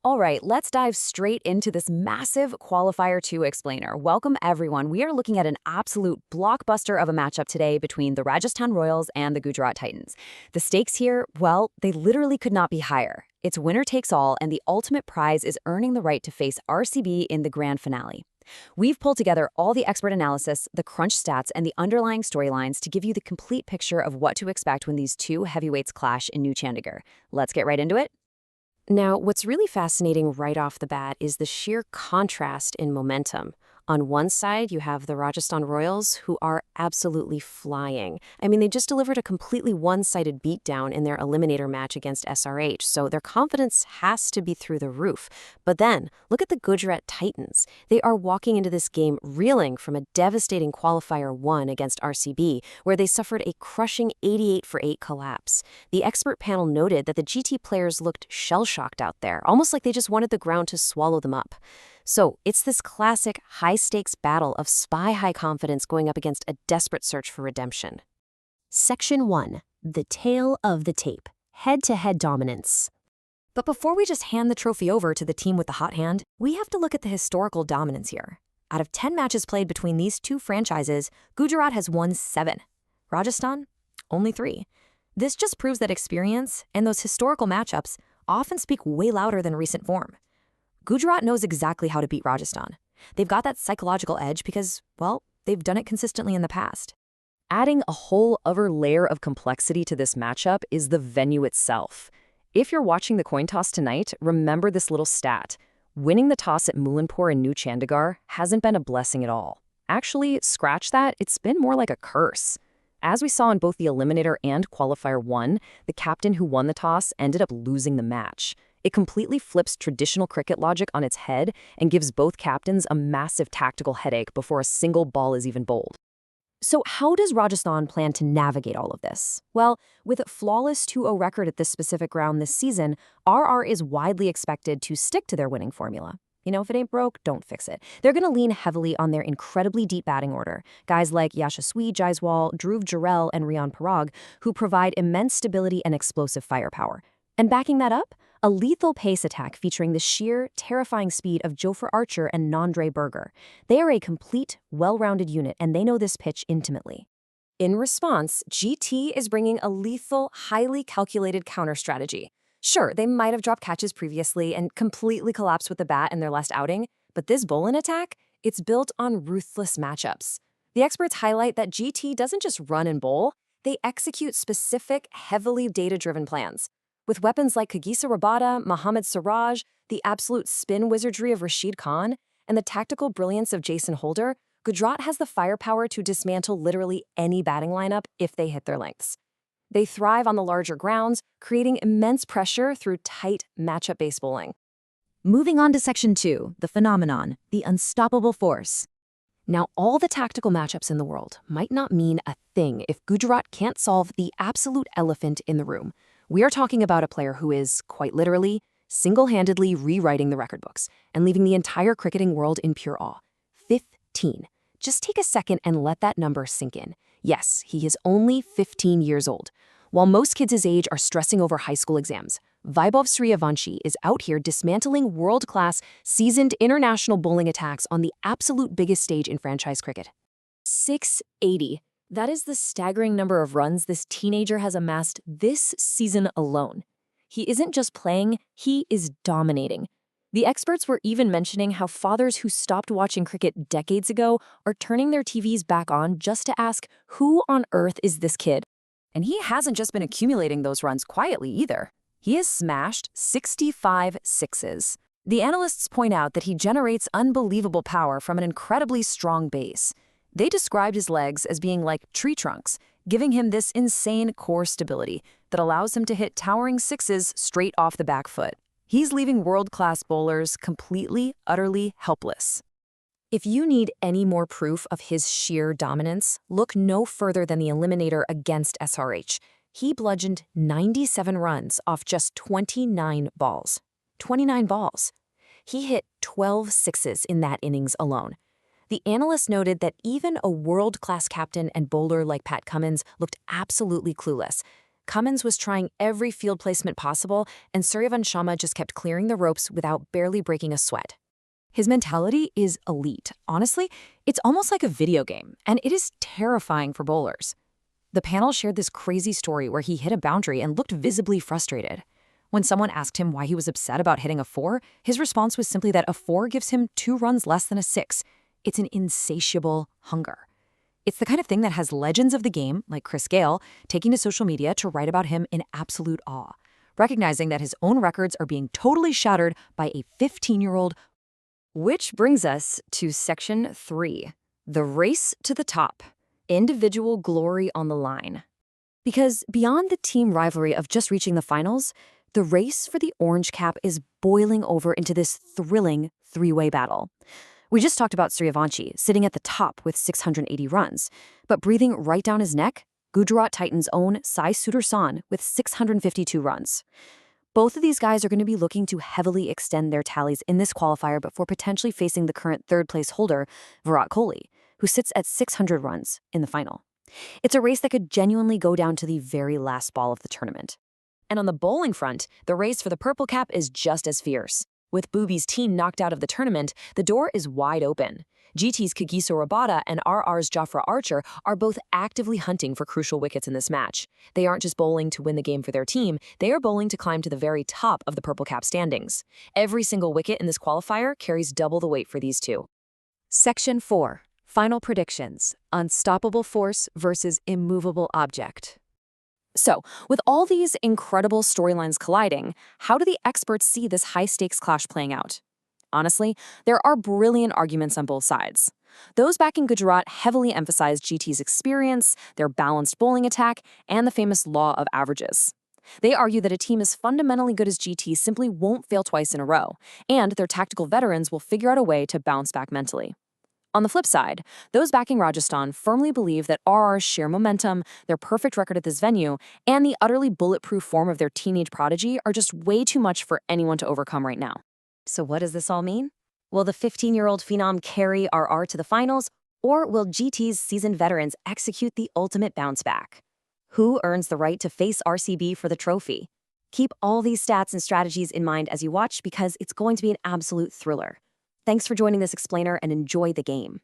All right, let's dive straight into this massive Qualifier 2 explainer. Welcome, everyone. We are looking at an absolute blockbuster of a matchup today between the Rajasthan Royals and the Gujarat Titans. The stakes here, well, they literally could not be higher. It's winner takes all, and the ultimate prize is earning the right to face RCB in the grand finale. We've pulled together all the expert analysis, the crunch stats, and the underlying storylines to give you the complete picture of what to expect when these two heavyweights clash in New Chandigarh. Let's get right into it. Now, what's really fascinating right off the bat is the sheer contrast in momentum. On one side, you have the Rajasthan Royals, who are absolutely flying. I mean, they just delivered a completely one-sided beatdown in their eliminator match against SRH, so their confidence has to be through the roof. But then, look at the Gujarat Titans. They are walking into this game reeling from a devastating Qualifier 1 against RCB, where they suffered a crushing 88-for-8 collapse. The expert panel noted that the GT players looked shell-shocked out there, almost like they just wanted the ground to swallow them up. So it's this classic high-stakes battle of spy-high confidence going up against a desperate search for redemption. Section 1. The Tale of the Tape. Head-to-head dominance. But before we just hand the trophy over to the team with the hot hand, we have to look at the historical dominance here. Out of 10 matches played between these two franchises, Gujarat has won 7. Rajasthan, only 3. This just proves that experience and those historical matchups often speak way louder than recent form. Gujarat knows exactly how to beat Rajasthan. They've got that psychological edge because, well, they've done it consistently in the past. Adding a whole other layer of complexity to this matchup is the venue itself. If you're watching the coin toss tonight, remember this little stat. Winning the toss at Mulanpur in New Chandigarh hasn't been a blessing at all. Actually, scratch that, it's been more like a curse. As we saw in both the Eliminator and Qualifier 1, the captain who won the toss ended up losing the match. It completely flips traditional cricket logic on its head and gives both captains a massive tactical headache before a single ball is even bowled. So how does Rajasthan plan to navigate all of this? Well, with a flawless 2-0 record at this specific ground this season, RR is widely expected to stick to their winning formula. You know, if it ain't broke, don't fix it. They're going to lean heavily on their incredibly deep batting order. Guys like Yashasvi Jaiswal, Dhruv Jurel, and Riyan Parag, who provide immense stability and explosive firepower. And backing that up, a lethal pace attack featuring the sheer, terrifying speed of Jofra Archer and Nandre Berger. They are a complete, well-rounded unit, and they know this pitch intimately. In response, GT is bringing a lethal, highly calculated counter strategy. Sure, they might have dropped catches previously and completely collapsed with the bat in their last outing, but this bowling attack, it's built on ruthless matchups. The experts highlight that GT doesn't just run and bowl, they execute specific, heavily data-driven plans. With weapons like Kagisa Rabada, Mohammad Siraj, the absolute spin wizardry of Rashid Khan, and the tactical brilliance of Jason Holder, Gujarat has the firepower to dismantle literally any batting lineup if they hit their lengths. They thrive on the larger grounds, creating immense pressure through tight matchup-based bowling. Moving on to Section 2, the phenomenon, the unstoppable force. Now, all the tactical matchups in the world might not mean a thing if Gujarat can't solve the absolute elephant in the room. We are talking about a player who is, quite literally, single-handedly rewriting the record books and leaving the entire cricketing world in pure awe. 15. Just take a second and let that number sink in. Yes, he is only 15 years old. While most kids his age are stressing over high school exams, Vaibhav Suriyavanshi is out here dismantling world-class, seasoned international bowling attacks on the absolute biggest stage in franchise cricket. 680. That is the staggering number of runs this teenager has amassed this season alone. He isn't just playing, he is dominating. The experts were even mentioning how fathers who stopped watching cricket decades ago are turning their TVs back on just to ask, who on earth is this kid? And he hasn't just been accumulating those runs quietly either. He has smashed 65 sixes. The analysts point out that he generates unbelievable power from an incredibly strong base. They described his legs as being like tree trunks, giving him this insane core stability that allows him to hit towering sixes straight off the back foot. He's leaving world-class bowlers completely, utterly helpless. If you need any more proof of his sheer dominance, look no further than the eliminator against SRH. He bludgeoned 97 runs off just 29 balls. 29 balls. He hit 12 sixes in that innings alone. The analyst noted that even a world-class captain and bowler like Pat Cummins looked absolutely clueless. Cummins was trying every field placement possible, and Suryavanshama just kept clearing the ropes without barely breaking a sweat. His mentality is elite. Honestly, it's almost like a video game, and it is terrifying for bowlers. The panel shared this crazy story where he hit a boundary and looked visibly frustrated. When someone asked him why he was upset about hitting a 4, his response was simply that a 4 gives him 2 runs less than a 6. It's an insatiable hunger. It's the kind of thing that has legends of the game, like Chris Gale, taking to social media to write about him in absolute awe, recognizing that his own records are being totally shattered by a 15-year-old. Which brings us to Section 3, the race to the top, individual glory on the line. Because beyond the team rivalry of just reaching the finals, the race for the orange cap is boiling over into this thrilling three-way battle. We just talked about Suryavanshi sitting at the top with 680 runs, but breathing right down his neck, Gujarat Titans' own Sai Sudarshan with 652 runs. Both of these guys are going to be looking to heavily extend their tallies in this qualifier before potentially facing the current third-place holder, Virat Kohli, who sits at 600 runs in the final. It's a race that could genuinely go down to the very last ball of the tournament. And on the bowling front, the race for the purple cap is just as fierce. With Booby's team knocked out of the tournament, the door is wide open. GT's Kagiso Rabada and RR's Jafra Archer are both actively hunting for crucial wickets in this match. They aren't just bowling to win the game for their team, they are bowling to climb to the very top of the purple cap standings. Every single wicket in this qualifier carries double the weight for these two. Section 4. Final predictions. Unstoppable force versus immovable object. So, with all these incredible storylines colliding, how do the experts see this high-stakes clash playing out? Honestly, there are brilliant arguments on both sides. Those backing Gujarat heavily emphasize GT's experience, their balanced bowling attack, and the famous law of averages. They argue that a team as fundamentally good as GT simply won't fail twice in a row, and their tactical veterans will figure out a way to bounce back mentally. On the flip side, those backing Rajasthan firmly believe that RR's sheer momentum, their perfect record at this venue, and the utterly bulletproof form of their teenage prodigy are just way too much for anyone to overcome right now. So what does this all mean? Will the 15-year-old phenom carry RR to the finals, or will GT's seasoned veterans execute the ultimate bounce back? Who earns the right to face RCB for the trophy? Keep all these stats and strategies in mind as you watch because it's going to be an absolute thriller. Thanks for joining this explainer and enjoy the game.